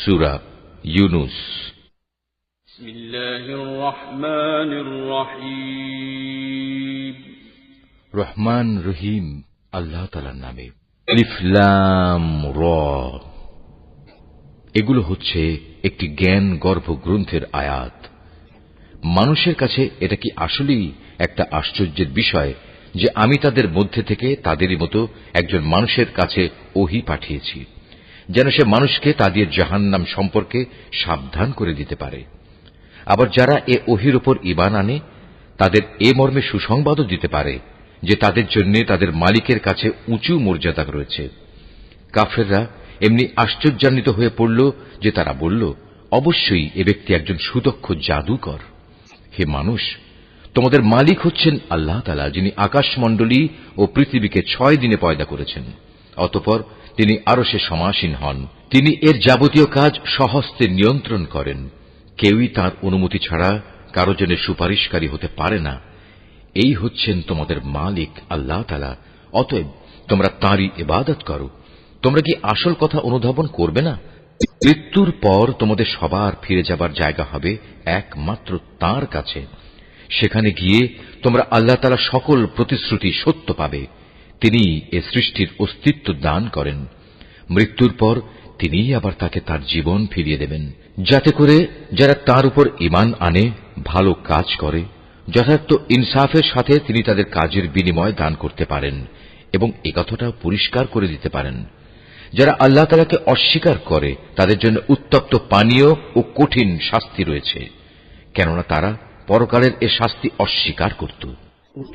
সূরা ইউনুস। বিসমিল্লাহির রহমানির রহিম। রহমান রহিম আল্লাহ তাআলার নামে। আলিফ লাম র। এগুলো হচ্ছে একটি জ্ঞান গর্ভ গ্রন্থের আয়াত। মানুষের কাছে এটা কি আসলেই একটা আশ্চর্যের বিষয় যে আমি তাদের মধ্যে থেকে তাদেরই মতো একজন মানুষের কাছে ওহী পাঠিয়েছি, যেন সে মানুষকে তাদের জাহান্নাম সম্পর্কে সাবধান করে দিতে পারে। আবার যারা এ ওহীর উপর ঈমান আনে তাদের এ মর্মে সুসংবাদও দিতে পারে যে তাদের জন্য তাদের মালিকের কাছে উঁচু মর্যাদা রয়েছে। কাফেররা এমনি আশ্চর্যান্বিত হয়ে পড়ল যে তারা বলল, অবশ্যই এ ব্যক্তি একজন সুদক্ষ জাদুকর। হে মানুষ, তোমাদের মালিক হচ্ছেন আল্লাহ তাআলা, যিনি আকাশমণ্ডলী ও পৃথিবীকে 6 দিনে পয়দা করেছেন। অতঃপর তিনি আরশে সমাসীন হন। তিনি এর যাবতীয় কাজ স্বহস্তে নিয়ন্ত্রণ করেন। কেউই তাঁর অনুমতি ছাড়া কারো জন্য সুপারিশকারী হতে পারে না। এই হচ্ছেন তোমাদের মালিক আল্লাহ তাআলা, অতএব তোমরা তাঁরই ইবাদত করো। তোমরা কি আসল কথা অনুধাবন করবে না? মৃত্যুর পর তোমাদের সবার ফিরে যাবার জায়গা হবে একমাত্র তাঁর কাছে। সেখানে গিয়ে তোমরা আল্লাহ তাআলা সকল প্রতিশ্রুতি সত্য পাবে। তিনি এ সৃষ্টির অস্তিত্ব দান করেন। মৃত্যুর পর তিনিই আবার তাকে তার জীবন ফিরিয়ে দেবেন, যাতে করে যারা তার উপর ঈমান আনে, ভালো কাজ করে, যথার্থ ইনসাফের সাথে তিনি তাদের কাজের বিনিময় দান করতে পারেন এবং একথাটাও পরিষ্কার করে দিতে পারেন। যারা আল্লাহ তাআলাকে অস্বীকার করে তাদের জন্য উত্তপ্ত পানীয় ও কঠিন শাস্তি রয়েছে, কেননা তারা পরকালের এ শাস্তি অস্বীকার করত।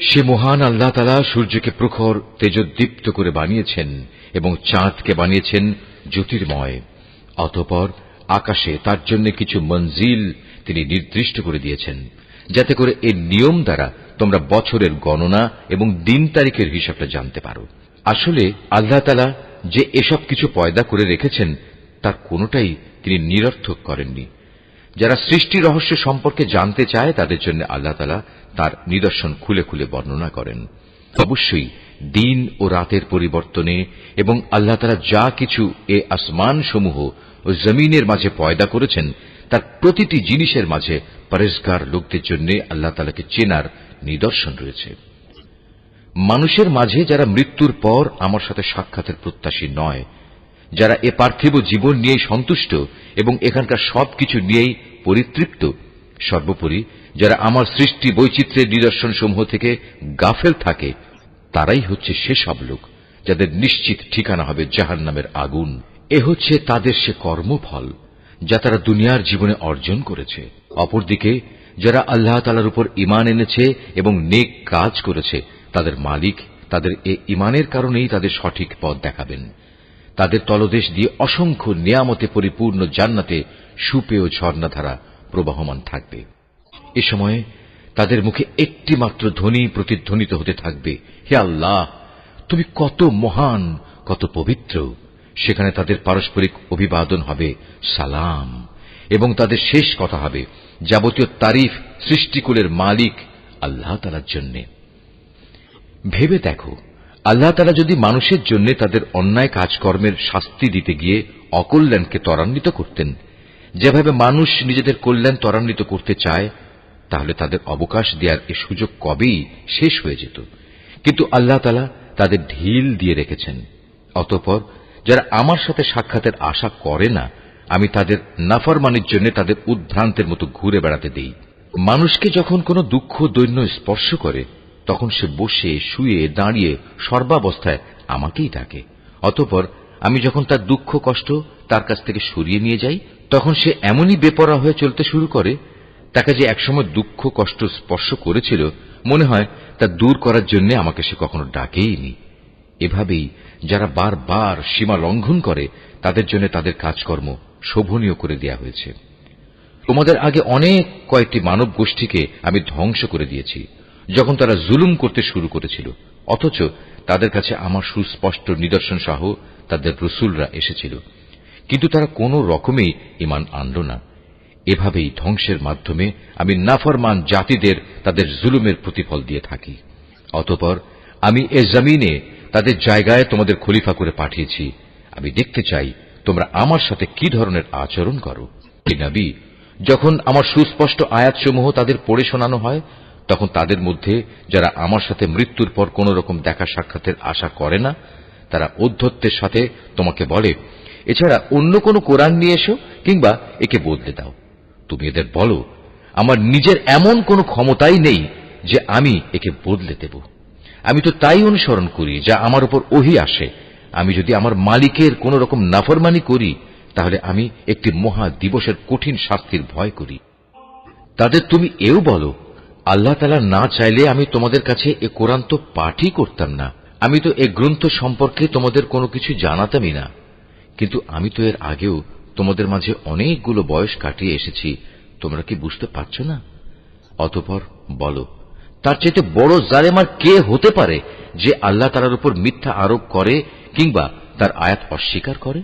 সে মহান আল্লাহ তাআলা সূর্যকে প্রখর তেজোদ্দীপ্ত করে বানিয়েছেন এবং চাঁদকে বানিয়েছেন জ্যোতির্ময়। অতঃপর আকাশে তার জন্য কিছু মঞ্জিল তিনি নির্দিষ্ট করে দিয়েছেন, যাতে করে এর নিয়ম দ্বারা তোমরা বছরের গণনা এবং দিন তারিখের হিসাবটা জানতে পারো। আসলে আল্লাহ তাআলা যে এসব কিছু পয়দা করে রেখেছেন তার কোনোটাই তিনি নিরর্থক করেননি। যারা সৃষ্টি রহস্য সম্পর্কে জানতে চায় তাদের জন্য আল্লাহ তাআলা তার নিদর্শন খুলে খুলে বর্ণনা করেন। অবশ্যই দিন ও রাতের পরিবর্তনে এবং আল্লাহ তাআলা যা কিছু এ আসমান সমূহ ও জমিনের মাঝে পয়দা করেছেন তার প্রতিটি জিনিসের মাঝে পরেজগার লোকদের জন্য আল্লাহ তাআলাকে চেনার নিদর্শন রয়েছে। মানুষের মাঝে যারা মৃত্যুর পর আমার সাথে সাক্ষাতের প্রত্যাশী নয়, যারা এ পার্থিব জীবন নিয়েই সন্তুষ্ট এবং এখানকার সবকিছু নিয়েই পরিতৃপ্ত, সর্বোপরি যারা আমার সৃষ্টি বৈচিত্র্যের নিদর্শন সমূহ থেকে গাফেল থাকে, তারাই হচ্ছে সেসব লোক যাদের নিশ্চিত ঠিকানা হবে জাহান্নামের আগুন। এ হচ্ছে তাদের সে কর্মফল যা তারা দুনিয়ার জীবনে অর্জন করেছে। অপরদিকে যারা আল্লাহ তাআলার উপর ঈমান এনেছে এবং নেক কাজ করেছে, তাদের মালিক তাদের এ ঈমানের কারণেই তাদের সঠিক পথ দেখাবেন। তাদের তলদেশ দিয়ে অসংখ্য নিয়ামতে পরিপূর্ণ জান্নাতে সুপেয় ঝর্ণাধারা প্রবাহমান থাকবে। এ সময়ে তাদের মুখে একটি মাত্র ধ্বনি প্রতিধ্বনিত হতে থাকবে, হে আল্লাহ, তুমি কত মহান, কত পবিত্র। সেখানে তাদের পারস্পরিক অভিবাদন হবে সালাম, এবং তাদের শেষ কথা হবে যাবতীয় তারিফ সৃষ্টিকুলের মালিক আল্লাহ তাআলার জন্য। ভেবে দেখো, আল্লাহ তাআলা যদি মানুষের জন্য তাদের অন্যায় কাজকর্মের শাস্তি দিতে গিয়ে অকল্যাণকে ত্বরান্বিত করতেন, যেভাবে মানুষ নিজেদের কল্যাণ ত্বরান্বিত করতে চায়, তাহলে তাদের অবকাশ দেওয়ার এ সুযোগ কবেই শেষ হয়ে যেত। কিন্তু আল্লাহ তাআলা তাদের ঢিল দিয়ে রেখেছেন। অতঃপর যারা আমার সাথে সাক্ষাতের আশা করে না, আমি তাদের নাফরমানির জন্য তাদের উদ্ভ্রান্তের মতো ঘুরে বেড়াতে দেই। মানুষকে যখন কোনো দুঃখ দৈন্য স্পর্শ করে, তখন সে বসে শুয়ে দাঁড়িয়ে সর্বাবস্থায় আমাকেই ডাকে। অতঃপর আমি যখন তার দুঃখ কষ্ট তার কাছ থেকে সরিয়ে নিয়ে যাই, তখন সে এমনই বেপরোয়া হয়ে চলতে শুরু করে, তাকে যে একসময় দুঃখ কষ্ট স্পর্শ করেছিল মনে হয় তা দূর করার জন্য আমাকে সে কখনো ডাকেইনি। এভাবেই যারা বারবার সীমা লঙ্ঘন করে, তাদের জন্য তাদের কাজকর্ম শোভনীয় করে দেয়া হয়েছে। তোমাদের আগে অনেক কয়েকটি মানব গোষ্ঠীকে আমি ধ্বংস করে দিয়েছি যখন তারা জুলুম করতে শুরু করেছিল, অথচ তাদের কাছে আমার সুস্পষ্ট নিদর্শন সহ তাদের রাসূলরা এসেছিল, কিন্তু তারা কোনো রকমেই ঈমান আনল না। এভাবেই ধ্বংসের মাধ্যমে আমি নাফরমান জাতিদের তাদের জুলুমের প্রতিফল দিয়ে থাকি। অতঃপর আমি এ জমিনে তাদের জায়গায় তোমাদের খলিফা করে পাঠিয়েছি। আমি দেখতে চাই তোমরা আমার সাথে কি ধরনের আচরণ করো। হে নবী, যখন আমার সুস্পষ্ট আয়াতসমূহ তাদের পড়ে শোনানো হয়, তখন তাদের মধ্যে যারা আমার সাথে মৃত্যুর পর কোন রকম দেখা সাক্ষাতের আশা করে না, তারা ঔদ্ধত্যের সাথে তোমাকে বলে, এছাড়া অন্য কোন কোরআন নিয়ে এসো কিংবা একে বদলে দাও। তুমি এদের বলো, আমার নিজের এমন কোন ক্ষমতাই নেই যে আমি একে বদলে দেব। আমি তো তাই অনুসরণ করি যা আমার উপর ওহী আসে। আমি যদি আমার মালিকের কোন রকম নাফরমানি করি, তাহলে আমি একটি মহা দিবসের কঠিন শাস্তির ভয় করি। তাদের তুমি এও বলো, আল্লাহ তাআলা না চাইলে আমি তোমাদের কাছে এ কোরআন তো পাঠই করতাম না। আমি তো এ গ্রন্থ সম্পর্কে তোমাদের কোনো কিছু জানাতামই না। কিন্তু আমি তো এর আগেও তোমাদের মাঝে অনেকগুলো বয়স কাটিয়ে এসেছি। তোমরা কি বুঝতে পারছ না? অতঃপর বলো, তার চাইতে বড় জালেম আর কে হতে পারে যে আল্লাহ তাআলার উপর মিথ্যা আরোপ করে কিংবা তার আয়াত অস্বীকার করে?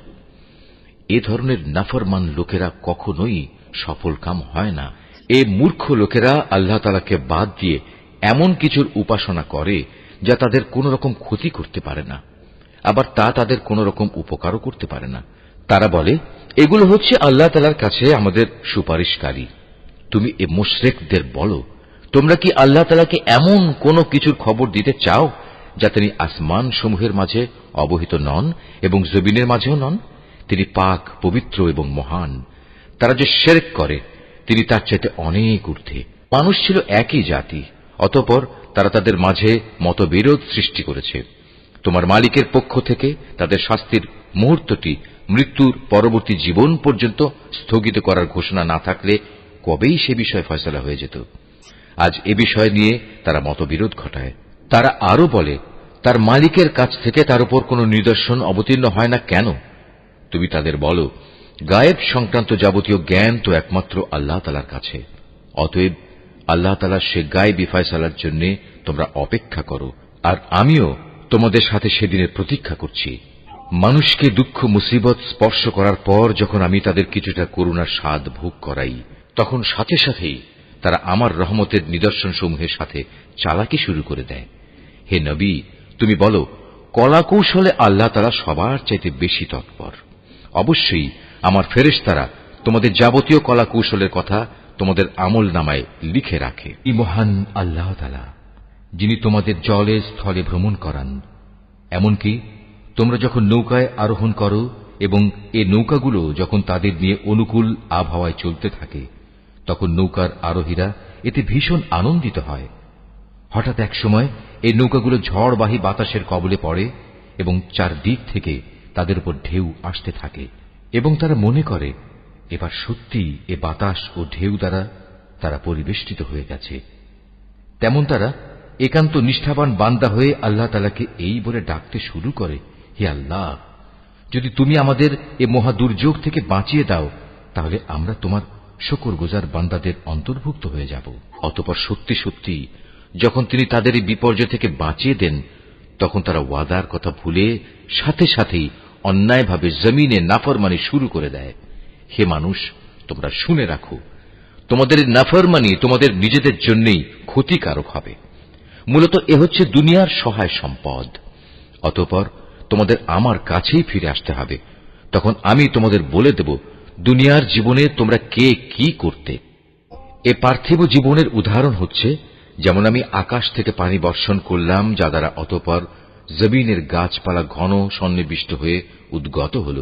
এ ধরনের নাফরমান লোকেরা কখনোই সফল কাম হয় না। এ মূর্খ লোকেরা আল্লাহ তাআলাকে বাদ দিয়ে এমন কিছুর উপাসনা করে যা তাদের কোন রকম ক্ষতি করতে পারে না, আবার তা তাদের কোন রকম উপকারও করতে পারে না। তারা বলে, এগুলো হচ্ছে আল্লাহ তাআলার কাছে আমাদের সুপারিশকারী। তুমি এ মুশরিকদের বলো, তোমরা কি আল্লাহ তাআলাকে এমন কোন কিছুর খবর দিতে চাও যা তিনি আসমান সমূহের মাঝে অবহিত নন এবং জমিনের মাঝেও নন? তিনি পাক, পবিত্র এবং মহান। তারা যে শিরক করে তিনি তার চাইতে অনেক ঊর্ধ্বে। মানুষ ছিল একই জাতি, অতঃপর তারা তাদের মাঝে মতবিরোধ সৃষ্টি করেছে। তোমার মালিকের পক্ষ থেকে তাদের শাস্তির মুহূর্তটি মৃত্যুর পরবর্তী জীবন পর্যন্ত স্থগিত করার ঘোষণা না থাকলে কবেই সে বিষয়ে ফয়সালা হয়ে যেত। আজ এ বিষয় নিয়ে তারা মতবিরোধ ঘটায়। তারা আরো বলে, তার মালিকের কাছ থেকে তার উপর কোন নিদর্শন অবতীর্ণ হয় না কেন? তুমি তাদের বলো, গায়েব সংক্রান্ত যাবতীয় জ্ঞান তো একমাত্র আল্লাহ তাআলার কাছে। অতএব আল্লাহ তাআলার সে গায়েবী ফয়সালার জন্য তোমরা অপেক্ষা করো, আর আমিও তোমাদের সাথে সেদিনের প্রতীক্ষা করছি। মানুষকে দুঃখ মুসিবত স্পর্শ করার পর যখন আমি তাদের কিছুটা করুণার স্বাদ ভোগ করাই, তখন সাথে সাথেই তারা আমার রহমতের নিদর্শন সমূহের সাথে চালাকি শুরু করে দেয়। হে নবী, তুমি বলো, কলাকৌশলে আল্লাহ তাআলা সবার চাইতে বেশি তৎপর। অবশ্যই আমার ফেরেশতারা তোমাদের যাবতীয় কলাকৌশলের কথা তোমাদের আমল নামায় লিখে রাখে। এই মহান আল্লাহ তাআলা, যিনি তোমাদের জলে স্থলে ভ্রমণ করান। এমনকি তোমরা যখন নৌকায় আরোহণ করো এবং এ নৌকাগুলো যখন তাদের নিয়ে অনুকূল আবহাওয়ায় চলতে থাকে, তখন নৌকার আরোহীরা এতে ভীষণ আনন্দিত হয়। হঠাৎ এক সময় এই নৌকাগুলো ঝড়বাহী বাতাসের কবলে পড়ে এবং চারদিক থেকে তাদের উপর ঢেউ আসতে থাকে এবং তারা মনে করে এবার সত্যি এ বাতাস ও ঢেউ দ্বারা তারা পরিবেষ্টিত হয়ে গেছে। তেমন তারা একান্ত নিষ্ঠাবান বান্দা হয়ে আল্লাহ তাআলাকে এই বলে ডাকতে শুরু করে, হে আল্লাহ, যদি তুমি আমাদের এ মহা দুর্যোগ থেকে বাঁচিয়ে দাও, তাহলে আমরা তোমার শুকরগুজার বান্দাদের অন্তর্ভুক্ত হয়ে যাব। অতঃপর সত্যি সত্যি যখন তিনি তাদের এই বিপর্যয় থেকে বাঁচিয়ে দেন, তখন তারা ওয়াদার কথা ভুলে সাথে সাথেই অন্যায়ভাবে জমিনে নাফরমানি শুরু করে দেয়। হে মানুষ, তোমরা শুনে রাখো, তোমাদের নাফরমানি তোমাদের নিজেদের জন্যই ক্ষতিকারক হবে। মূলত এ হচ্ছে দুনিয়ার সহায় সম্পদ। অতঃপর তোমাদের আমার কাছেই ফিরে আসতে হবে। তখন আমি তোমাদের বলে দেব দুনিয়ার জীবনে তোমরা কে কি করতে। এ পার্থিব জীবনের উদাহরণ হচ্ছে, যেমন আমি আকাশ থেকে পানি বর্ষণ করলাম, যা দ্বারা অতঃপর জমিনের গাছপালা ঘন সন্নিবিষ্ট হয়ে উদ্গত হল,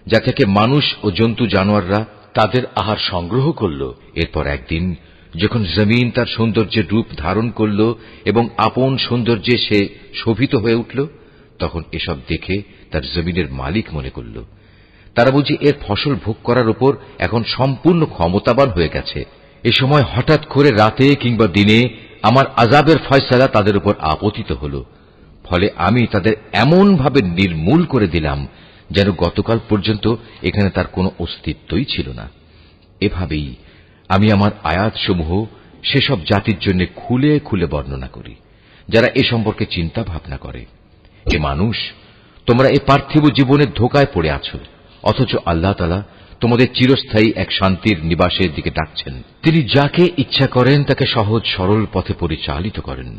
যা থেকে মানুষ ও জন্তু জানোয়াররা তাদের আহার সংগ্রহ করল। এরপর একদিন যখন জমিন তার সৌন্দর্যের রূপ ধারণ করল এবং আপন সৌন্দর্যে সে শোভিত হয়ে উঠল, তখন এসব দেখে তার জমিনের মালিক মনে করল তারা বুঝি এর ফসল ভোগ করার উপর এখন সম্পূর্ণ ক্ষমতাবান হয়ে গেছে। এ সময় হঠাৎ করে রাতে কিংবা দিনে আমার আযাবের ফয়সালা তাদের উপর আপতিত হল। ফলে আমি তাদের এমন ভাবে নির্মূল করে দিলাম যেন গতকাল পর্যন্ত এখানে তার কোনো অস্তিত্বই ছিল না। এভাবেই আমি আমার আয়াতসমূহ সেসব জাতির জন্য খুলে খুলে বর্ণনা করি যারা এ সম্পর্কে চিন্তা ভাবনা করে। হে মানুষ, তোমরা এ পার্থিব জীবনের ধোঁকায় পড়ে আছো, অথচ আল্লাহ তাআলা তোমাদের চিরস্থায়ী এক শান্তির নিবাসের দিকে ডাকছেন। তিনি যাকে ইচ্ছা করেন তাকে সহজ সরল পথে পরিচালিত করেন।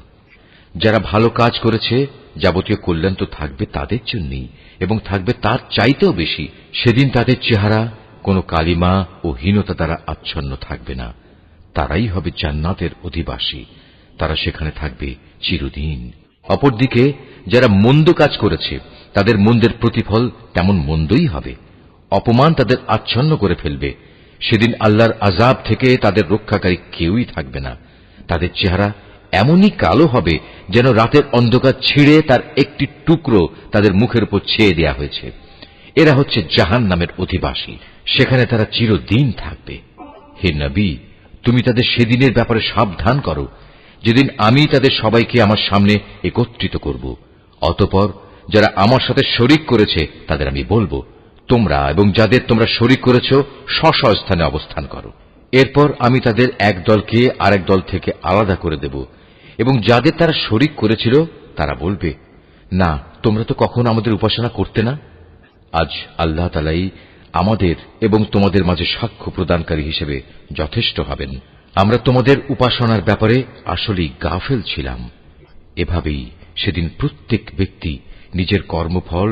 যারা ভালো কাজ করেছে যাবতীয় কল্যাণ তো থাকবে তাদের জন্যই, এবং থাকবে তার চাইতেও বেশি। সেদিন তাদের চেহারা কোনো কালিমা ও হীনতা দ্বারা আচ্ছন্ন থাকবে না। তারাই হবে জান্নাতের অধিবাসী, তারা সেখানে থাকবে চিরদিন। অপরদিকে যারা মন্দ কাজ করেছে তাদের মন্দের প্রতিফল তেমন মন্দই হবে। অপমান তাদের আচ্ছন্ন করে ফেলবে। সেদিন আল্লাহর আযাব থেকে তাদের রক্ষাকারী কেউই থাকবে না। তাদের চেহারা এমনই কালো হবে যেন রাতের অন্ধকার ছিঁড়ে তার একটি টুকরো তাদের মুখের উপর ছেয়ে দেয়া হয়েছে। এরা হচ্ছে জাহান্নামের অধিবাসী, সেখানে তারা চিরদিন থাকবে। হে নবী, তুমি তাদের সেদিনের ব্যাপারে সাবধান করো, যেদিন আমি তাদের সবাইকে আমার সামনে একত্রিত করব। অতঃপর যারা আমার সাথে শরীক করেছে তাদের আমি বলবো, তোমরা এবং যাদের তোমরা শরীক করেছ স্ব স্থানে অবস্থান করো। এরপর আমি তাদের এক দলকে আরেক দল থেকে আলাদা করে দেব, এবং যাদের তারা শরীক করেছিল তারা বলবে, না, তোমরা তো কখনো আমাদের উপাসনা করতে না। আজ আল্লাহ তাআলাই আমাদের এবং তোমাদের মাঝে সাক্ষ্য প্রদানকারী হিসেবে যথেষ্ট হবেন। আমরা তোমাদের উপাসনার ব্যাপারে আসলেই গাফেল ছিলাম। এভাবেই সেদিন প্রত্যেক ব্যক্তি নিজের কর্মফল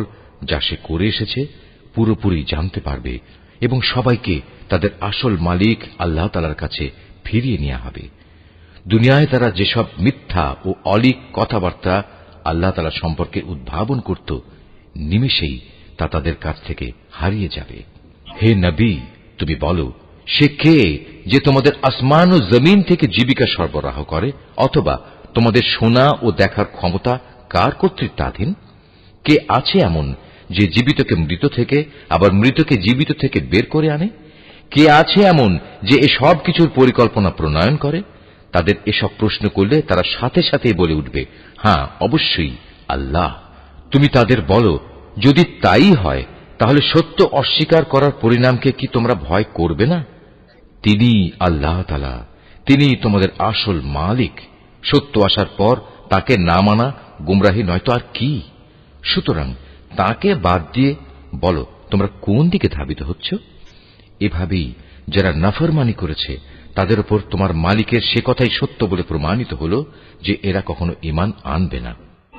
যা সে করে এসেছে পুরোপুরি জানতে পারবে, এবং সবাইকে তাদের আসল মালিক আল্লাহ তাআলার কাছে ফিরিয়ে নেওয়া হবে। দুনিয়ায় তারা যেসব মিথ্যা ও অলীক কথাবার্তা আল্লাহ তাআলা সম্পর্কে উদ্ভাবন করত, নিমেষেই তা তাদের কাছ থেকে হারিয়ে যাবে। হে নবী, তুমি বলো, সে কে যে তোমাদের আসমান ও জমিন থেকে জীবিকা সরবরাহ করে? অথবা তোমাদের শোনা ও দেখার ক্ষমতা কার কর্তৃত্বাধীন? কে আছে এমন যে জীবিতকে মৃত থেকে আবার মৃতকে জীবিত থেকে বের করে আনে? কে আছে এমন যে এসব কিছুর পরিকল্পনা প্রণয়ন করে? তাদের এসব প্রশ্ন করলে তারা সাথে সাথেই বলে উঠবে, হ্যাঁ, অবশ্যই আল্লাহ। তুমি তাদের বলো, যদি তাই হয় তাহলে সত্য অস্বীকার করার পরিণামকে কি তোমরা ভয় করবে না? তিনি আল্লাহ তাআলা, তিনি তোমাদের আসল মালিক। সত্য আসার পর তাকে না মানা গুমরাহি নয়তো আর কি? সুতরাং তাকে বাদ দিয়ে বলো, তোমরা কোন দিকে ধাবিত হচ্ছ? এভাবেই যারা নাফরমানি করেছে তাদের উপর তোমার মালিকের সে কথাই সত্য বলে প্রমাণিত হল যে এরা কখনো ঈমান আনবে না।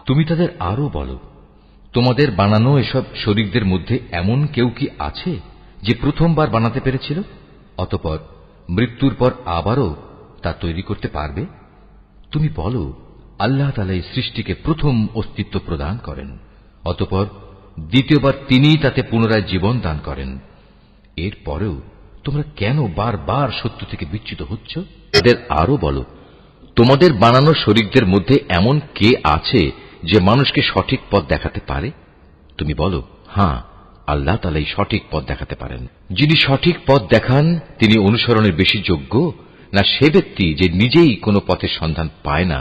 তুমি তাদের আরো বলো, তোমাদের বানানো এসব শরীকদের মধ্যে এমন কেউ কি আছে যে প্রথমবার বানাতে পেরেছিল, অতঃপর মৃত্যুর পর আবারও তা তৈরি করতে পারবে? তুমি বলো, আল্লাহ তাআলা এই সৃষ্টিকে প্রথম অস্তিত্ব প্রদান করেন, অতঃপর দ্বিতীয়বার তিনিই তাতে পুনরায় জীবন দান করেন। এরপরেও তোমরা কেন বারবার সত্য থেকে বিচ্যুত হচ্ছ? এদের আরো বলো, তোমাদের বানানো শরীকদের মধ্যে এমন কে আছে যে মানুষকে সঠিক পথ দেখাতে পারে? তুমি বলো, হ্যাঁ, আল্লাহ তাআলাই সঠিক পথ দেখাতে পারেন। যিনি সঠিক পথ দেখান তিনি অনুসরণের বেশি যোগ্য, না সে ব্যক্তি যে নিজেই কোনো পথের সন্ধান পায় না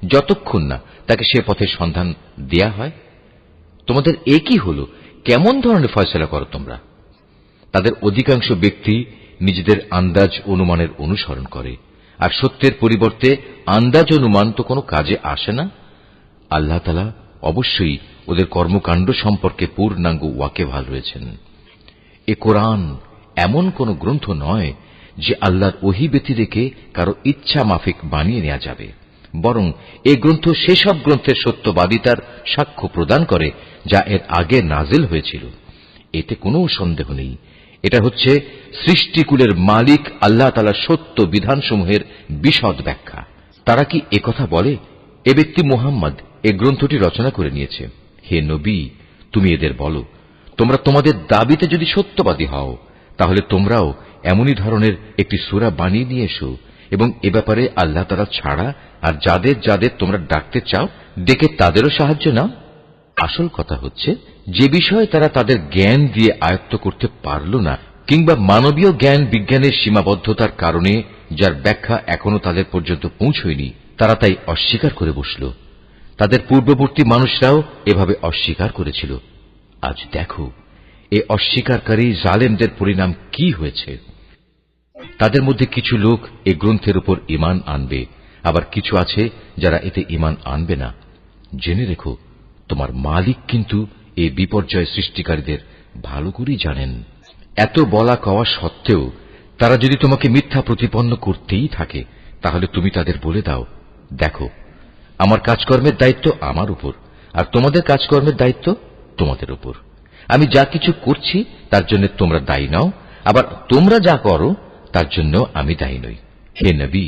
যতক্ষণ না তাকে সে পথের সন্ধান দেয়া হয়? তোমাদের একই হলো, কেমন ধরনের ফয়সালা করো তোমরা? তাদের অধিকাংশ ব্যক্তি নিজেদের আন্দাজ অনুমানের অনুসরণ করে, আর সত্যের পরিবর্তে আন্দাজ অনুমান তো কোনো কাজে আসে না। আল্লাহ তাআলা অবশ্যই ওদের কর্মকাণ্ড সম্পর্কে পূর্ণাঙ্গ ওয়াকিবহাল রয়েছেন। এ কোরআন এমন কোন গ্রন্থ নয় যে আল্লাহর ওহী ব্যতিরেকে কারো ইচ্ছা মাফিক বানিয়ে নেওয়া যাবে, বরং এ গ্রন্থ সেসব গ্রন্থের সত্যবাদিতার সাক্ষ্য প্রদান করে যা এর আগে নাজিল হয়েছিল। এতে কোনো সন্দেহ নেই, এটা হচ্ছে সৃষ্টিকুলের মালিক আল্লাহ তাআলার সত্য বিধানসমূহের বিশদ ব্যাখ্যা। তারা কি একথা বলে, এ ব্যক্তি মুহাম্মদ এ গ্রন্থটি রচনা করে নিয়েছে? হে নবী, তুমি এদের বলো, তোমরা তোমাদের দাবিতে যদি সত্যবাদী হও তাহলে তোমরাও এমনই ধরনের একটি সূরা বানিয়ে নিয়ে এসো, এবং এ ব্যাপারে আল্লাহ তাআলা ছাড়া আর যাদের যাদের তোমরা ডাকতে চাও ডেকে তাদেরও সাহায্য নাও। আসল কথা হচ্ছে, যে বিষয়ে তারা তাদের জ্ঞান দিয়ে আয়ত্ত করতে পারল না, কিংবা মানবীয় জ্ঞান বিজ্ঞানের সীমাবদ্ধতার কারণে যার ব্যাখ্যা এখনো তাদের পর্যন্ত পৌঁছয়নি, তারা তাই অস্বীকার করে বসল। তাদের পূর্ববর্তী মানুষরাও এভাবে অস্বীকার করেছিল। আজ দেখো এ অস্বীকারী জালেমদের পরিণাম কি হয়েছে। তাদের মধ্যে কিছু লোক এ গ্রন্থের উপর ঈমান আনবে, আবার কিছু আছে যারা এতে ঈমান আনবে না। জেনে রেখো, তোমার মালিক কিন্তু এই বিপর্যয় সৃষ্টিকারীদের ভালো করেই জানেন। এত বলা কওয়া সত্ত্বেও তারা যদি তোমাকে মিথ্যা প্রতিপন্ন করতেই থাকে, তাহলে তুমি তাদের বলে দাও, দেখো, আমার কাজকর্মের দায়িত্ব আমার উপর, আর তোমাদের কাজকর্মের দায়িত্ব তোমাদের উপর। আমি যা কিছু করছি তার জন্য তোমরা দায়ী নাও, আবার তোমরা যা করো তার জন্য আমি দায়ী নই। হে নবী,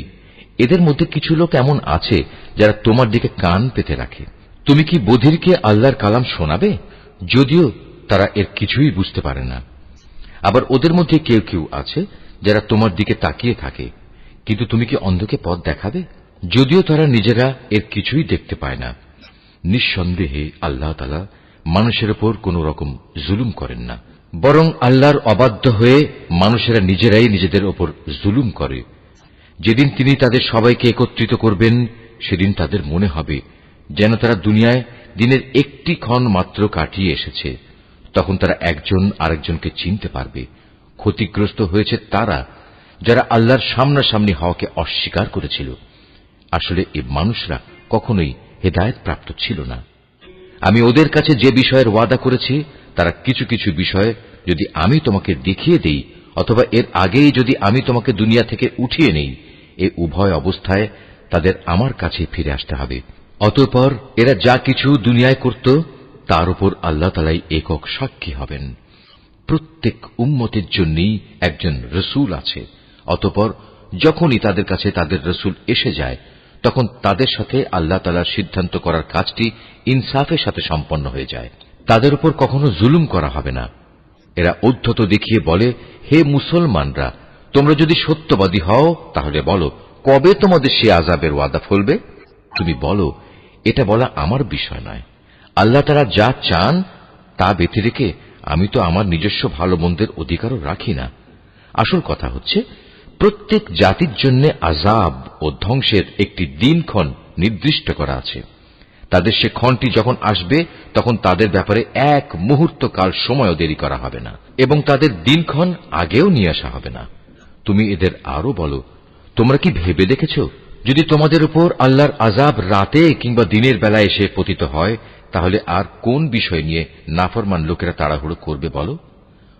এদের মধ্যে কিছু লোক এমন আছে যারা তোমার দিকে কান পেতে রাখে। তুমি কি বধিরকে আল্লাহর কালাম শোনাবে, যদিও তারা এর কিছুই বুঝতে পারে না? আবার ওদের মধ্যে কেউ কেউ আছে যারা তোমার দিকে তাকিয়ে থাকে, কিন্তু তুমি কি অন্ধকে পথ দেখাবে, যদিও তারা নিজেরা এর কিছুই দেখতে পায় না? নিঃসন্দেহে আল্লাহ তাআলা মানুষের উপর কোন রকম জুলুম করেন না, বরং আল্লাহর অবাধ্য হয়ে মানুষেরা নিজেরাই নিজেদের উপর জুলুম করে। যেদিন তিনি তাদের সবাইকে একত্রিত করবেন, সেদিন তাদের মনে হবে যেন তারা দুনিয়ায় দিনের একটি ক্ষণ মাত্র কাটিয়ে এসেছে। তখন তারা একজন আরেকজনকে চিনতে পারবে। ক্ষতিগ্রস্ত হয়েছে তারা যারা আল্লাহর সামনাসামনি হওয়াকে অস্বীকার করেছিল। আসলে এই মানুষরা কখনোই হেদায়েত প্রাপ্ত ছিল না। আমি ওদের কাছে যে বিষয়ের ওয়াদা করেছি, তারা কিছু কিছু বিষয় যদি আমি তোমাকে দেখিয়ে দেই, অথবা এর আগেই যদি আমি তোমাকে দুনিয়া থেকে উঠিয়ে নেই, এই উভয় অবস্থায় তাদের আমার কাছে ফিরে আসতে হবে। অতঃপর এরা যা কিছু দুনিয়ায় করত তার উপর আল্লাহ তাআলাই একক সাক্ষী হবেন। প্রত্যেক উম্মতের জন্যই একজন রসুল আছে। অতঃপর যখনই তাদের কাছে তাদের রসুল এসে যায়, তখন তাদের সাথে আল্লাহ তাআলার সিদ্ধান্ত করার কাজটি ইনসাফের সাথে সম্পন্ন হয়ে যায়। তাদের উপর কখনো জুলুম করা হবে না। এরা ঔদ্ধত্য দেখিয়ে বলে, হে মুসলমানরা, তোমরা যদি সত্যবাদী হও তাহলে বলো, কবে তোমাদের সে আযাবের ওয়াদা ফলবে? তুমি বলো, এটা বলা আমার বিষয় নয়। আল্লাহ তাআলা যা চান তা ব্যতি রেখে আমি তো আমার নিজস্ব ভালো মন্দের অধিকারও রাখি না। আসল কথা হচ্ছে, প্রত্যেক জাতির জন্য আযাব ও ধ্বংসের একটি দিনক্ষণ নির্দিষ্ট করা আছে। তাদের সে ক্ষণটি যখন আসবে, তখন তাদের ব্যাপারে এক মুহূর্ত কাল সময়ও দেরি করা হবে না, এবং তাদের দিনক্ষণ আগেও নিয়ে আসা হবে না। তুমি এদের আরো বলো, তোমরা কি ভেবে দেখেছ, যদি তোমাদের উপর আল্লাহর আযাব রাতে কিংবা দিনের বেলায় এসে পতিত হয়, তাহলে আর কোন বিষয় নিয়ে নাফরমান লোকেরা তাড়াহুড়ো করবে বলো?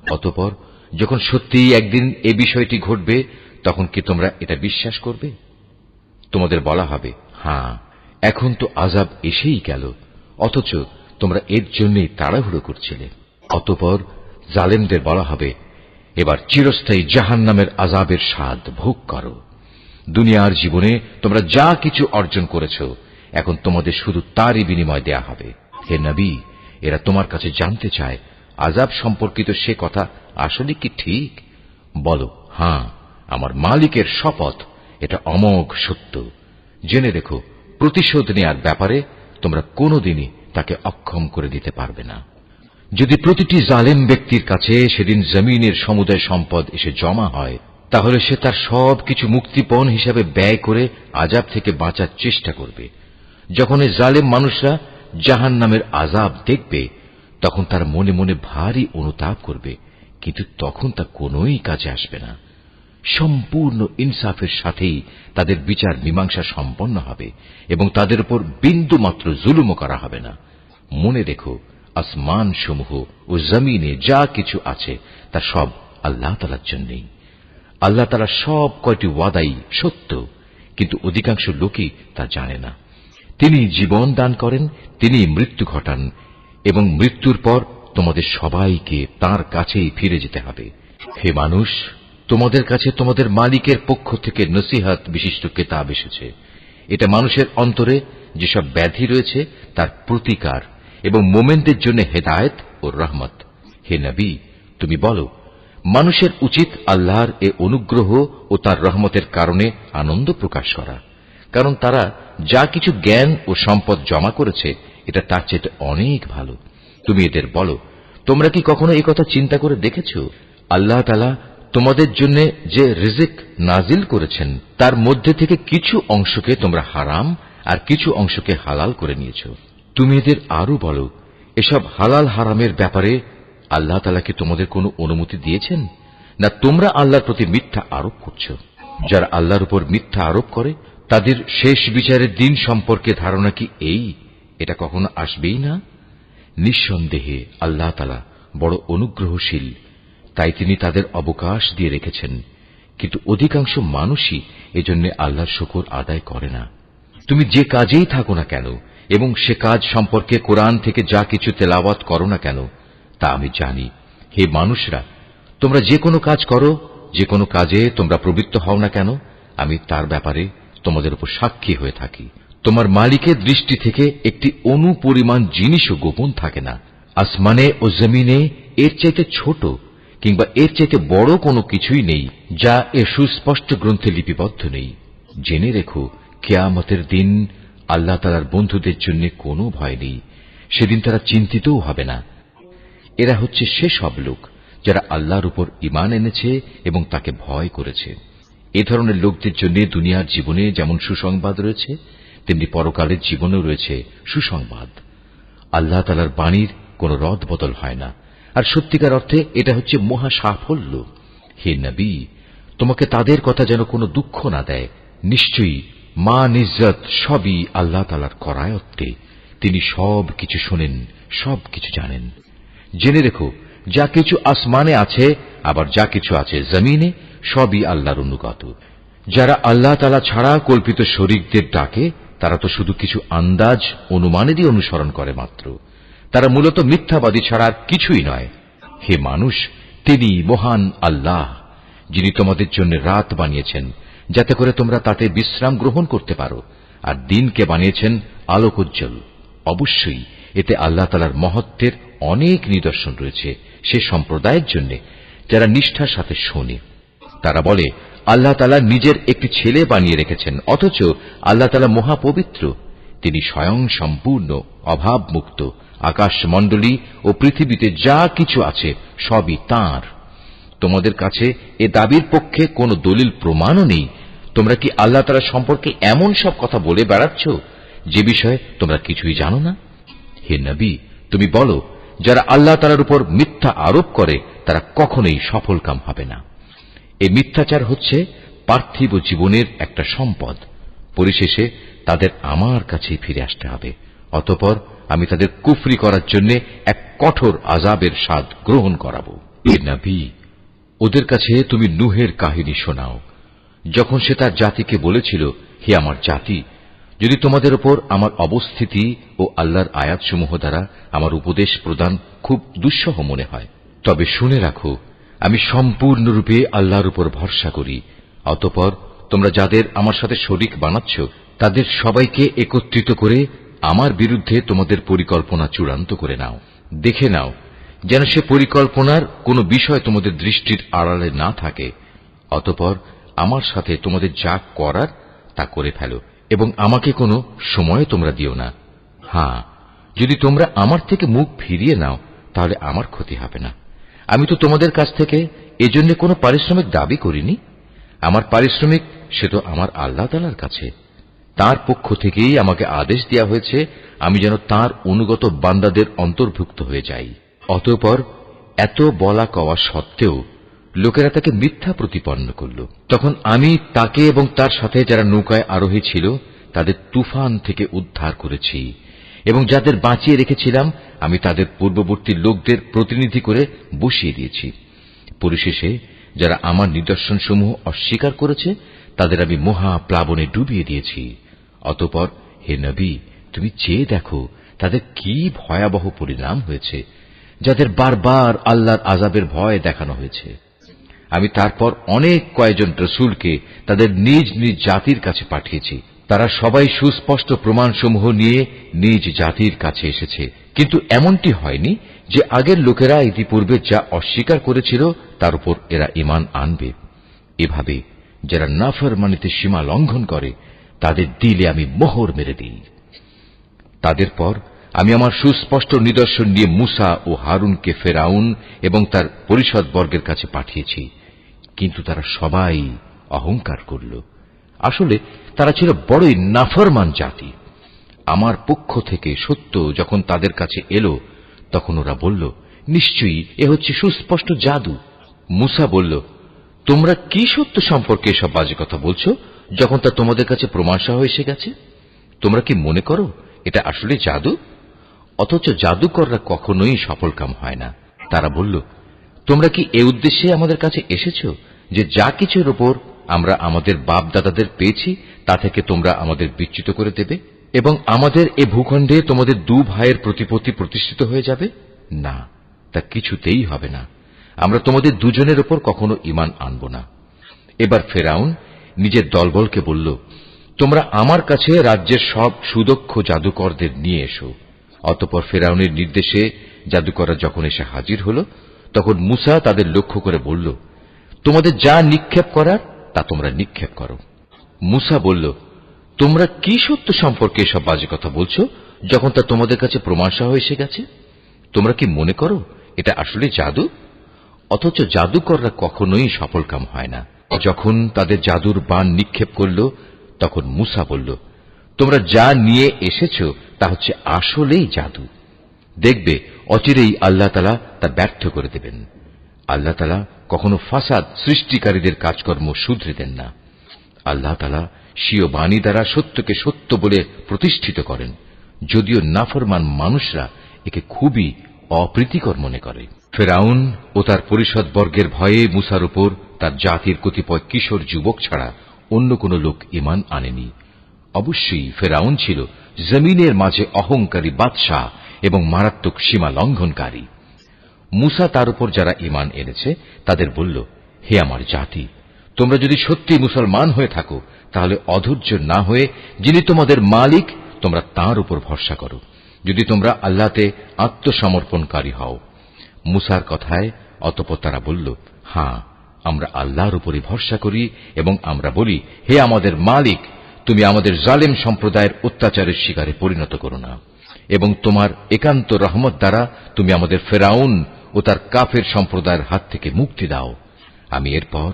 অতঃপর যখন সত্যিই একদিন এ বিষয়টি ঘটবে, তখন কি তোমরা এটা বিশ্বাস করবে? তোমাদের বলা হবে, হ্যাঁ, এখন তো আযাব এসেই গেল, অথচ তোমরা এর জন্যই তাড়াহুড়ো করছিলে। অতঃপর জালেমদের বলা হবে, এবার চিরস্থায়ী জাহান্নামের আযাবের স্বাদ ভোগ করো। দুনিয়ার জীবনে তোমরা যা কিছু অর্জন করেছ, এখন তোমাদের শুধু তারই বিনিময় দেয়া হবে। হে নবী, এরা তোমার কাছে জানতে চায় আযাব সম্পর্কিত সে কথা আসলে কি ঠিক? বলো, হ্যাঁ, আমার মালিকের শপথ, এটা অমোঘ সত্য। জেনে রেখো, প্রতিশোধ নেয়ার ব্যাপারে তোমরা কোনোদিনই তাকে অক্ষম করে দিতে পারবে না। যদি প্রতিটি জালেম ব্যক্তির কাছে সেদিন জমিনের সমুদায় সম্পদ এসে জমা হয়, তাহলে সে তার সবকিছু মুক্তিপণ হিসাবে ব্যয় করে আযাব থেকে বাঁচার চেষ্টা করবে। যখন এই জালেম মানুষরা জাহান্নামের আযাব দেখবে, তখন তার মনে মনে ভারী অনুতাপ করবে, কিন্তু তখন তা কোনোই কাজে আসবে না। সম্পূর্ণ ইনসাফের সাথেই তাদের বিচার মীমাংসা সম্পন্ন হবে, এবং তাদের উপর বিন্দু মাত্র জুলুমও করা হবে না। মনে রেখো, আসমান সমূহ ও জমিনে যা কিছু আছে তা সব আল্লাহ তাআলার জন্যই। আল্লাহ তাআলা সব কয়টি ওয়াদাই সত্য, কিন্তু অধিকাংশ লোকই তা জানে না। তিনি জীবন দান করেন, তিনি মৃত্যু ঘটান, এবং মৃত্যুর পর তোমাদের সবাইকে তাঁর কাছেই ফিরে যেতে হবে। হে মানুষ, তোমাদের কাছে তোমাদের মালিকের পক্ষ থেকে নসিহত বিশিষ্ট কিতাব এসেছে। এটা মানুষের অন্তরে যেসব ব্যাধি রয়েছে তার প্রতিকার, এবং মোমেনদের জন্য হেদায়েত ও রহমত। হে নবী, তুমি বলো, মানুষের উচিত আল্লাহর এ অনুগ্রহ ও তার রহমতের কারণে আনন্দ প্রকাশ করা, কারণ তারা যা কিছু জ্ঞান ও সম্পদ জমা করেছে এটা তার চেয়ে অনেক ভালো। তুমি এদের বলো, তোমরা কি কখনো এই কথা চিন্তা করে দেখেছ, আল্লাহ তাআলা তোমাদের জন্য যে রিজিক নাজিল করেছেন তার মধ্যে থেকে কিছু অংশকে তোমরা হারাম আর কিছু অংশকে হালাল করে নিয়েছ। তুমি এদের আরো বলো, এসব হালাল হারামের ব্যাপারে আল্লাহ তাআলা কি তোমাদের কোনো অনুমতি দিয়েছেন, না তোমরা আল্লাহর প্রতি মিথ্যা আরোপ করছ? যারা আল্লাহর উপর মিথ্যা আরোপ করে তাদের শেষ বিচারের দিন সম্পর্কে ধারণা কি এই, এটা কখনো আসবেই না? নিঃসন্দেহে আল্লাহ তাআলা বড় অনুগ্রহশীল, তাই তিনি তাদের অবকাশ দিয়ে রেখেছেন, কিন্তু অধিকাংশ মানুষই এজন্য আল্লাহর শুকর আদায় করে না। তুমি যে কাজেই থাকো না কেন, এবং সে কাজ সম্পর্কে কোরআন থেকে যা কিছু তেলাওয়াত করো না কেন তা আমি জানি। হে মানুষরা, তোমরা যে কোনো কাজ করো, যে কোনো কাজে তোমরা প্রবৃত্ত হও না কেন, আমি তার ব্যাপারে তোমাদের উপর সাক্ষী হয়ে থাকি। তোমার মালিকের দৃষ্টি থেকে একটি অণু পরিমাণ জিনিসও গোপন থাকে না। আসমানে ও জমিনে এর চাইতে ছোট কিংবা এর চাইতে বড় কোনো কিছুই নেই যা এর সুস্পষ্ট গ্রন্থে লিপিবদ্ধ নেই। জেনে রেখো, কিয়ামতের দিন আল্লাহ তাআলার বন্ধুদের জন্য কোনো ভয় নেই। সেদিন তারা চিন্তিতও হবে না। এরা হচ্ছে সেসব লোক যারা আল্লাহর উপর ঈমান এনেছে এবং তাকে ভয় করেছে। এ ধরনের লোকদের জন্য দুনিয়ার জীবনে যেমন সুসংবাদ রয়েছে, তেমনি পরকালের জীবনেও রয়েছে সুসংবাদ। আল্লাহ তাআলার বাণীর কোনো রদ বদল হয় না, আর সত্যিকার অর্থে এটা হচ্ছে মহা সাফল্য। হে নবী, তোমাকে তাদের কথা যেন কোনো দুঃখ না দেয়। নিশ্চয়ই মান ইজ্জত সবই আল্লাহ তাআলার করায়ত্তে। তিনি সব কিছু শোনেন, সব কিছু জানেন। জেনে রেখো, যা কিছু আসমানে আছে আবার যা কিছু আছে জমিনে, সবই আল্লাহর অনুগত। যারা আল্লাহ তাআলা ছাড়া কল্পিত শরীকদের ডাকে, তারা তো শুধু কিছু আন্দাজ অনুমানেরই অনুসরণ করে মাত্র। তারা মূলত মিথ্যাবাদী ছাড়া আর কিছুই নয়। হে মানুষ, তিনি মহান আল্লাহ, যিনি তোমাদের জন্য রাত বানিয়েছেন যাতে করে তোমরা তাতে বিশ্রাম গ্রহণ করতে পারো, আর দিনকে বানিয়েছেন আলোকোজ্জ্বল। অবশ্যই এতে আল্লাহ তাআলার মহত্বের অনেক নিদর্শন রয়েছে সে সম্প্রদায়ের জন্য যারা নিষ্ঠার সাথে শোনে। তারা বলে, আল্লাহ তাআলা নিজের একটি ছেলে বানিয়ে রেখেছেন, অথচ আল্লাহ তাআলা মহাপবিত্র। তিনি স্বয়ং সম্পূর্ণ অভাবমুক্ত। আকাশমণ্ডলী ও পৃথিবীতে যা কিছু আছে সবই তাঁর। তোমাদের কাছে এ দাবির পক্ষে কোনো দলিল প্রমাণও নেই। তোমরা কি আল্লাহ তাআলা সম্পর্কে এমন সব কথা বলে বেড়াচ্ছ যে বিষয়ে তোমরা কিছুই জানো না? হে নবী, তুমি বলো, যারা আল্লাহ তাআলার উপর মিথ্যা আরোপ করে তারা কখনোই সফলকাম হবে না। এই মিথ্যাচার হচ্ছে পার্থিব জীবনের একটা সম্পদ। পরিশেষে তাদের আমার কাছেই ফিরে আসতে হবে। অতঃপর আমি তাদের কুফরি করার জন্য এক কঠোর আযাবের স্বাদ গ্রহণ করাবো। হে নবী, ওদের কাছে তুমি নূহের কাহিনী শোনাও, যখন সে তার জাতিকে বলেছিল, হে আমার জাতি, যদি তোমাদের উপর আমার অবস্থিতি ও আল্লাহর আয়াতসমূহ দ্বারা আমার উপদেশ প্রদান খুব দুঃসহ মনে হয়, তবে শুনে রাখো, আমি সম্পূর্ণরূপে আল্লাহর উপর ভরসা করি। অতঃপর তোমরা যাদের আমার সাথে শরীক বানাচ্ছ তাদের সবাইকে একত্রিত করে আমার বিরুদ্ধে তোমাদের পরিকল্পনা চূড়ান্ত করে নাও। দেখে নাও যেন সে পরিকল্পনার কোনো বিষয় তোমাদের দৃষ্টির আড়ালে না থাকে। অতঃপর আমার সাথে তোমাদের যা করার তা করে ফেলো এবং আমাকে কোনো সময় তোমরা দিও না। হ্যাঁ, যদি তোমরা আমার থেকে মুখ ফিরিয়ে নাও তাহলে আমার ক্ষতি হবে না। আমি তো তোমাদের কাছ থেকে এজন্য কোনো পারিশ্রমিক দাবি করিনি। আমার পারিশ্রমিক সে তো আমার আল্লাহ তাআলার কাছে। তার পক্ষ থেকেই আমাকে আদেশ দেওয়া হয়েছে আমি যেন তার অনুগত বান্দাদের অন্তর্ভুক্ত হয়ে যাই। অতঃপর এত বলা কওয়া সত্ত্বেও লোকেরা তাকে মিথ্যা প্রতিপন্ন করল। তখন আমি তাকে এবং তার সাথে যারা নৌকায় আরোহী ছিল তাদের তুফান থেকে উদ্ধার করেছি, এবং যাদের বাঁচিয়ে রেখেছিলাম আমি তাদের পূর্ববর্তী লোকদের প্রতিনিধি করে বসিয়ে দিয়েছি। পরিশেষে যারা আমার নিদর্শনসমূহ অস্বীকার করেছে তাদের আমি মহা প্লাবনে ডুবিয়ে দিয়েছি। অতঃপর হে নবী, তুমি চেয়ে দেখো তাদের কি ভয়াবহ পরিণাম হয়েছে, যাদের বারবার আল্লাহর আযাবের ভয় দেখানো হয়েছে। আমি তারপর অনেক কয়েকজন রাসূলকে তাদের নিজ নিজ জাতির কাছে পাঠিয়েছি। তারা সবাই সুস্পষ্ট প্রমাণসমূহ নিয়ে নিজ জাতির কাছে এসেছে, কিন্তু এমনটি হয়নি যে আগের লোকেরা ইতিপূর্বে যা অস্বীকার করেছিল তার উপর এরা ঈমান আনবে। এভাবে যারা নাফরমানিতে সীমা লঙ্ঘন করে তাদের দিলে আমি মোহর মেরে দিই। তাদের পর আমি আমার সুস্পষ্ট নিদর্শন নিয়ে মূসা ও হারুনকে ফেরাউন এবং তার পরিষদবর্গের কাছে পাঠিয়েছি, কিন্তু তারা সবাই অহংকার করল। আসলে তারা ছিল বড়ই নাফরমান জাতি। আমার পক্ষ থেকে সত্য যখন তাদের কাছে এলো তখন ওরা বলল, নিশ্চয়ই এ হচ্ছে সুস্পষ্ট জাদু। মূসা বলল, তোমরা কি সত্য সম্পর্কে এসব বাজে কথা বলছো যখন তা তোমাদের কাছে প্রমাণসহ এসে গেছে? তোমরা কি মনে করো এটা আসলে জাদু? অথচ জাদুকররা কখনোই সফলকাম হয় না। তারা বলল, তোমরা কি এ উদ্দেশ্যে আমাদের কাছে এসেছো যে যা কিছুর উপর আমরা আমাদের বাপ দাদাদের পেয়েছি তা থেকে তোমরা আমাদের বিচ্যুত করে দেবে? এবং আমাদের এ ভূখণ্ডে তোমাদের দু ভাইয়ের প্রতিপত্তি প্রতিষ্ঠিত হয়ে যাবে? না, তা কিছুতেই হবে না। আমরা তোমাদের দুজনের ওপর কখনো ঈমান আনব না। এবার ফেরাউন নিজের দলবলকে বলল, তোমরা আমার কাছে রাজ্যের সব সুদক্ষ জাদুকরদের নিয়ে এসো। অতঃপর ফেরাউনের নির্দেশে জাদুকররা যখন এসে হাজির হল, তখন মূসা তাদের লক্ষ্য করে বলল, তোমাদের যা নিক্ষেপ করার তা তোমরা নিক্ষেপ করো। মূসা বলল, তোমরা কি সত্য সম্পর্কে এসব বাজে কথা বলছো, যখন তা তোমাদের কাছে প্রমাণসহ এসে গেছে? তোমরা কি মনে করো এটা আসলে জাদু? অথচ জাদুকররা কখনোই সফলকাম হয় না। যখন তাদের জাদুর বাণ নিক্ষেপ করল, তখন মূসা বলল, তোমরা যা নিয়ে এসেছ তা হচ্ছে আসলেই জাদু। দেখবে অচিরেই আল্লাহ তাআলা তা ব্যর্থ করে দেবেন। আল্লাহ তাআলা কখনো ফাসাদ সৃষ্টিকারীদের কাজকর্ম শুধরে দেন না। আল্লাহ তাআলা স্বীয় বাণী দ্বারা সত্যকে সত্য বলে প্রতিষ্ঠিত করেন, যদিও নাফরমান মানুষরা একে খুবই অপ্রীতিকর মনে করে। ফেরাউন ও তার পরিষদবর্গের ভয়ে মূসার উপর তার জাতির কতিপয় কিশোর যুবক ছাড়া অন্য কোন লোক ঈমান আনেনি। অবশ্যই ফেরাউন ছিল জমিনের মাঝে অহংকারী বাদশাহ এবং মারাত্মক সীমা লঙ্ঘনকারী। মূসা তার উপর যারা ঈমান এনেছে তাদের বলল, হে আমার জাতি, তোমরা যদি সত্যি মুসলমান হয়ে থাকো, তাহলে অধৈর্য না হয়ে যিনি তোমাদের মালিক তোমরা তাঁর উপর ভরসা করো, যদি তোমরা আল্লাহতে আত্মসমর্পণকারী হও। মূসার কথায় অতঃপর তারা বলল, হ্যাঁ, আমরা আল্লাহর উপরই ভরসা করি এবং আমরা বলি, হে আমাদের মালিক, তুমি আমাদের জালেম সম্প্রদায়ের অত্যাচারের শিকারে পরিণত করো না, এবং তোমার একান্ত রহমত দ্বারা তুমি আমাদের ফেরাউন ও তার কাফের সম্প্রদায়ের হাত থেকে মুক্তি দাও। আমি এরপর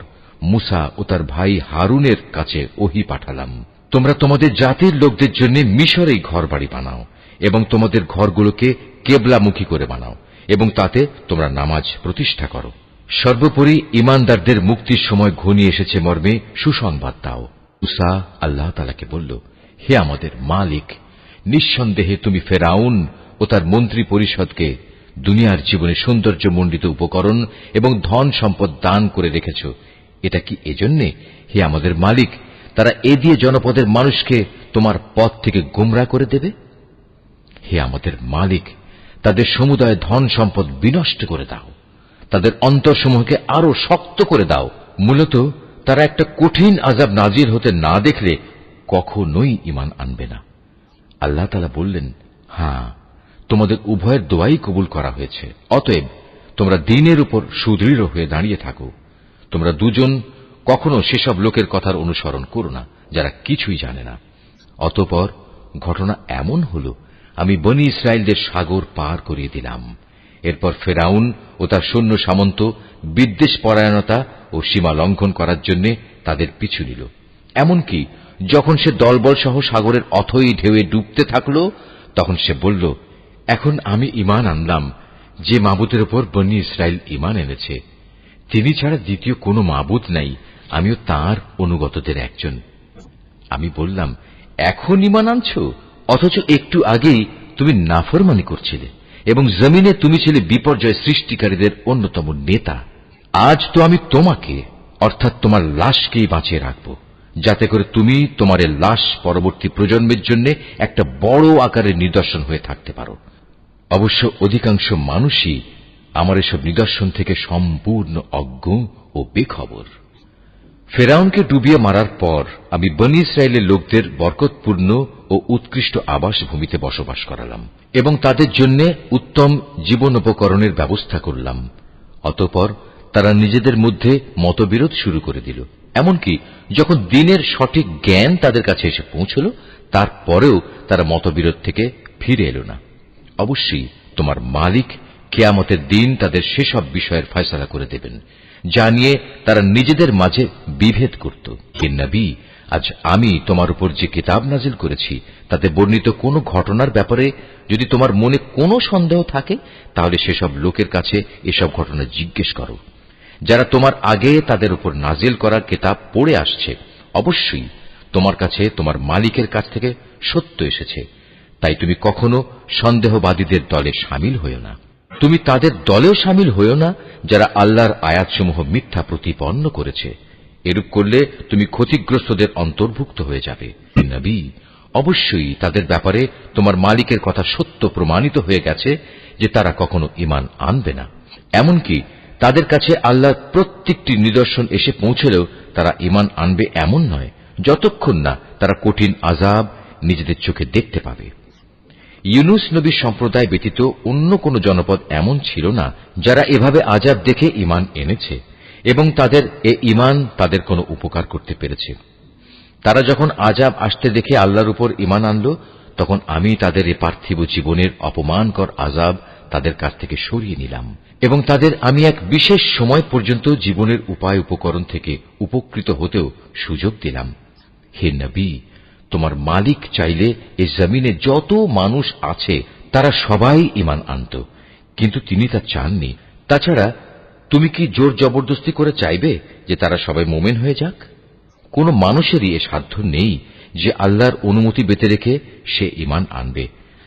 মূসা ও তার ভাই হারুনের কাছে ওহী পাঠালাম, তোমরা তোমাদের জাতির লোকদের জন্য মিশরেই ঘরবাড়ি বানাও এবং তোমাদের ঘরগুলোকে কেবলামুখী করে বানাও এবং তাতে তোমরা নামাজ প্রতিষ্ঠা করো। সর্বোপরি ঈমানদারদের মুক্তির সময় ঘনিয়ে এসেছে মর্মে সুসংবাদ দাও। মূসা আল্লাহ তাআলাকে বলল, হে আমাদের মালিক, নিঃসন্দেহে তুমি ফেরাউন ও তার মন্ত্রী পরিষদকে দুনিয়ার জীবনে সৌন্দর্যমণ্ডিত উপকরণ এবং ধন সম্পদ দান করে রেখেছ। এটা কি এজন্যে, হে আমাদের মালিক, তারা এ দিয়ে জনপদের মানুষকে তোমার পথ থেকে গোমরা করে দেবে? হে আমাদের মালিক, তাদের সমুদায় ধন সম্পদ বিনষ্ট করে দাও, তাদের অন্তরসমূহকে আরো শক্ত করে দাও। মূলত তারা একটা কঠিন আযাব নাজিল হতে না দেখলে কখনোই ঈমান আনবে না। আল্লাহ তাআলা বললেন, হ্যাঁ, তোমাদের উভয়ের দোয়াই কবুল করা হয়েছে। অতএব তোমরা দ্বীনের উপর সুদৃঢ় হয়ে দাঁড়িয়ে থাকো। তোমরা দুজন কখনো সেসব লোকের কথার অনুসরণ করো না যারা কিছুই জানে না। অতঃপর ঘটনা এমন হল, আমি বনী ইসরায়েলদের সাগর পার করিয়ে দিলাম। এরপর ফেরাউন ও তার সৈন্য সামন্ত বিদ্বেষ পরায়ণতা ও সীমা লঙ্ঘন করার জন্য তাদের পিছু নিল। এমনকি যখন সে দলবল সহ সাগরের অথই ঢেউয়ে ডুবতে থাকল, তখন সে বলল, এখন আমি ঈমান আনলাম যে মাবুদের উপর বনী ইসরায়েল ঈমান এনেছে, তিনি ছাড়া দ্বিতীয় কোনো মাবুদ নাই, আমিও তাঁর অনুগতদের একজন। আমি বললাম, এখন ঈমান আনছ, অথচ একটু আগেই তুমি নাফরমানি করছিলে এবং জমিনে তুমি ছিলে বিপর্যয় সৃষ্টিকারীদের অন্যতম নেতা। আজ তো আমি তোমাকে, অর্থাৎ তোমার লাশকেই বাঁচিয়ে রাখব, যাতে করে তুমি তোমার লাশ পরবর্তী প্রজন্মের জন্য একটা বড় আকারের নিদর্শন হয়ে থাকতে পারো। অবশ্য অধিকাংশ মানুষই আমার এসব নিদর্শন থেকে সম্পূর্ণ অজ্ঞ ও বেখবর। ফেরাউনকে ডুবিয়ে মারার পর আমি বনী ইসরায়েলের লোকদের বরকতপূর্ণ ও উৎকৃষ্ট আবাসভূমিতে বসবাস করালাম এবং তাদের জন্য উত্তম জীবনোপকরণের ব্যবস্থা করলাম। অতঃপর তারা নিজেদের মধ্যে মতবিরোধ শুরু করে দিল। এমনকি যখন দ্বীনের সঠিক জ্ঞান তাদের কাছে এসে পৌঁছল, তারপরেও তারা মতবিরোধ থেকে ফিরে এলো না। অবশ্যই তোমার মালিক কিয়ামতের দিন তাদের সেসব বিষয়ের ফয়সালা করে দেবেন যা নিয়ে তারা নিজেদের মাঝে বিভেদ করত। হে নবী, আজ আমি তোমার উপর যে কিতাব নাজিল করেছি তাতে বর্ণিত কোনো ঘটনার ব্যাপারে যদি তোমার মনে কোনো সন্দেহ থাকে, তাহলে সেসব লোকের কাছে এসব ঘটনা জিজ্ঞেস করো যারা তোমার আগে তাদের উপর নাজিল করা কিতাব পড়ে আসছে। অবশ্যই তোমার কাছে তোমার মালিকের কাছ থেকে সত্য এসেছে, তাই তুমি কখনো সন্দেহবাদীদের দলে শামিল হইও না। তুমি তাদের দলেও শামিল হইও না যারা আল্লাহর আয়াতসমূহ মিথ্যা প্রতিপন্ন করেছে। এরূপ করলে তুমি ক্ষতিগ্রস্তদের অন্তর্ভুক্ত হয়ে যাবে। নবী, অবশ্যই তাদের ব্যাপারে তোমার মালিকের কথা সত্য প্রমাণিত হয়ে গেছে যে তারা কখনো ঈমান আনবে না। এমনকি তাদের কাছে আল্লাহর প্রত্যেকটি নিদর্শন এসে পৌঁছলেও তারা ঈমান আনবে এমন নয়, যতক্ষণ না তারা কঠিন আযাব নিজেদের চোখে দেখতে পাবে। ইউনুস নবীর সম্প্রদায় ব্যতীত অন্য কোন জনপদ এমন ছিল না যারা এভাবে আযাব দেখে ঈমান এনেছে এবং তাদের এ ঈমান তাদের কোনো উপকার করতে পেরেছে। তারা যখন আযাব আসতে দেখে আল্লাহর উপর ঈমান আনল, তখন আমি তাদের এ পার্থিব জীবনের অপমানকর আযাব তাদের কাছ থেকে সরিয়ে নিলাম এবং তাদের আমি এক বিশেষ সময় পর্যন্ত জীবনের উপায় উপকরণ থেকে উপকৃত হতেও সুযোগ দিলাম। হে নবী, তোমার মালিক চাইলে এ জমিনে যত মানুষ আছে তারা সবাই ঈমান আনত, কিন্তু তিনি তা চাননি। তাছাড়া তুমি কি জোর জবরদস্তি করে চাইবে যে তারা সবাই মুমিন হয়ে যাক? কোন মানুষেরই এ সাধ্য নেই যে আল্লাহর অনুমতি বেঁধে রেখে সে ঈমান আনবে।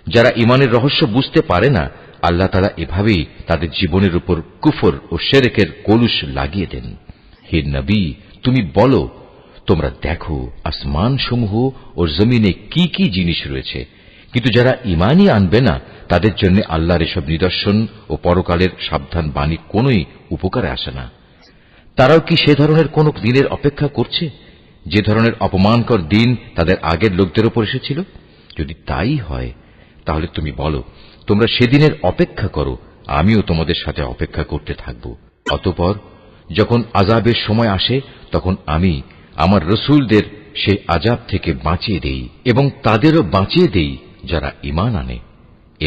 যারা ঈমানের রহস্য বুঝতে পারে না, আল্লাহ তাআলা এভাবেই তাদের জীবনের উপর কুফর ও শিরকের কলুষ লাগিয়ে দেন। হে নবী, তুমি বলো, তোমরা দেখো আসমানসমূহ ও জমিনে কি কি জিনিস রয়েছে, কিন্তু যারা ঈমানই আনবে না তাদের জন্য আল্লাহর এসব নিদর্শন ও পরকালের সাবধান বাণী কোনই উপকারে আসে না। তারাও কি সে ধরনের কোন দিনের অপেক্ষা করছে যে ধরনের অপমানকর দিন তাদের আগের লোকদের উপর এসেছিল? যদি তাই হয় তাহলে তুমি বলো, তোমরা সেদিনের অপেক্ষা করো, আমিও তোমাদের সাথে অপেক্ষা করতে থাকব। অতঃপর যখন আযাবের সময় আসে তখন আমি আমার রসুলদের সেই আযাব থেকে বাঁচিয়ে দেই এবং তাদেরও বাঁচিয়ে দেই যারা ঈমান আনে।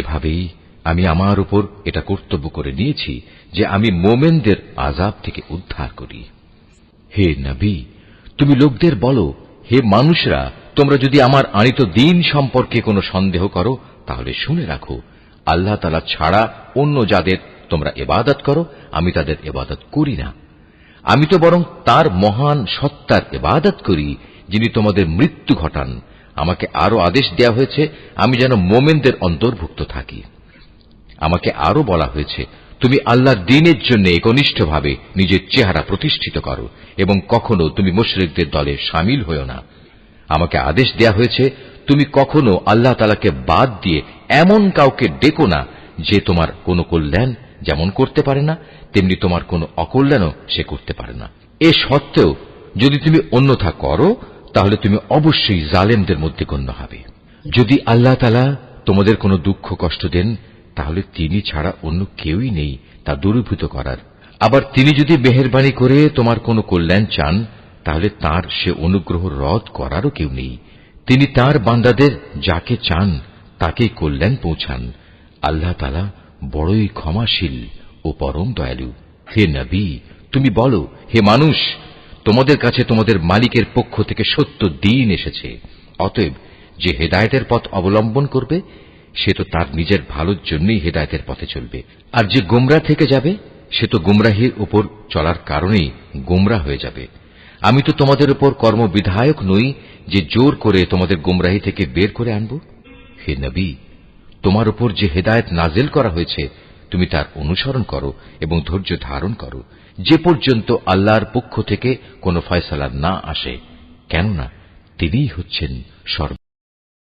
এভাবেই আমি আমার উপর এটা কর্তব্য করে নিয়েছি যে আমি মোমেনদের আযাব থেকে উদ্ধার করি। হে নবী, তুমি লোকদের বলো, হে মানুষরা, তোমরা যদি আমার আনিত দ্বীন সম্পর্কে কোনো সন্দেহ করো তাহলে শুনে রাখো, আল্লাহ তাআলা ছাড়া অন্য যাদের তোমরা ইবাদত করো আমি তাদের ইবাদত করি না। আমি তো বরং তার মহান সত্তার ইবাদত করি যিনি তোমাদের মৃত্যু ঘটান। আমাকে আরো আদেশ দেয়া হয়েছে আমি যেন মোমেনদের অন্তর্ভুক্ত থাকি। আমাকে আরো বলা হয়েছে, তুমি আল্লাহর দ্বীনের জন্য একনিষ্ঠভাবে নিজের চেহারা প্রতিষ্ঠিত করো এবং কখনো তুমি মুশরিকদের দলে শামিল হও না। আমাকে আদেশ দেয়া হয়েছে, তুমি কখনো আল্লাহ তাআলাকে বাদ দিয়ে এমন কাউকে ডেকো না যে তোমার কোনো কল্যাণ যেমন করতে পারে না তেমনি তোমার কোনো অকল্যাণও সে করতে পারে না। এ সত্ত্বেও যদি তুমি অন্যথা করো তাহলে তুমি অবশ্যই জালেমদের মধ্যে গণ্য হবে। যদি আল্লাহ তাআলা তোমাদের কোনো দুঃখ কষ্ট দেন তাহলে তিনি ছাড়া অন্য কেউই নেই তা দূরীভূত করার। আবার তিনি যদি মেহেরবানি করে তোমার কোনো কল্যাণ চান তাহলে তার সে অনুগ্রহ রদ করারও কেউ নেই। তিনি তার বান্দাদের যাকে চান তাকেই কল্যাণ পৌঁছান। আল্লাহ তাআলা বড়ই ক্ষমাশীল ও পরম দয়ালু। হে নবী, তুমি বলো, হে মানুষ, তোমাদের কাছে তোমাদের মালিকের পক্ষ থেকে সত্য দ্বীন এসেছে। অতএব যে হেদায়েতের পথ অবলম্বন করবে সে তো তার নিজের ভালোর জন্যই হেদায়েতের পথে চলবে, আর যে গোমরা থেকে যাবে সে তো গোমরাহির উপর চলার কারণেই গোমরা হয়ে যাবে। আমি তো তোমাদের উপর কর্মবিধায়ক নই যে জোর করে তোমাদের গোমরাহি থেকে বের করে আনব। হে নবী, তোমার উপর যে হেদায়েত নাজিল করা হয়েছে তুমি তার অনুসরণ করো এবং ধৈর্য ধারণ করো যে পর্যন্ত আল্লাহর পক্ষ থেকে কোনো ফয়সালা না আসে, কেননা তিনিই হচ্ছেন সর্ব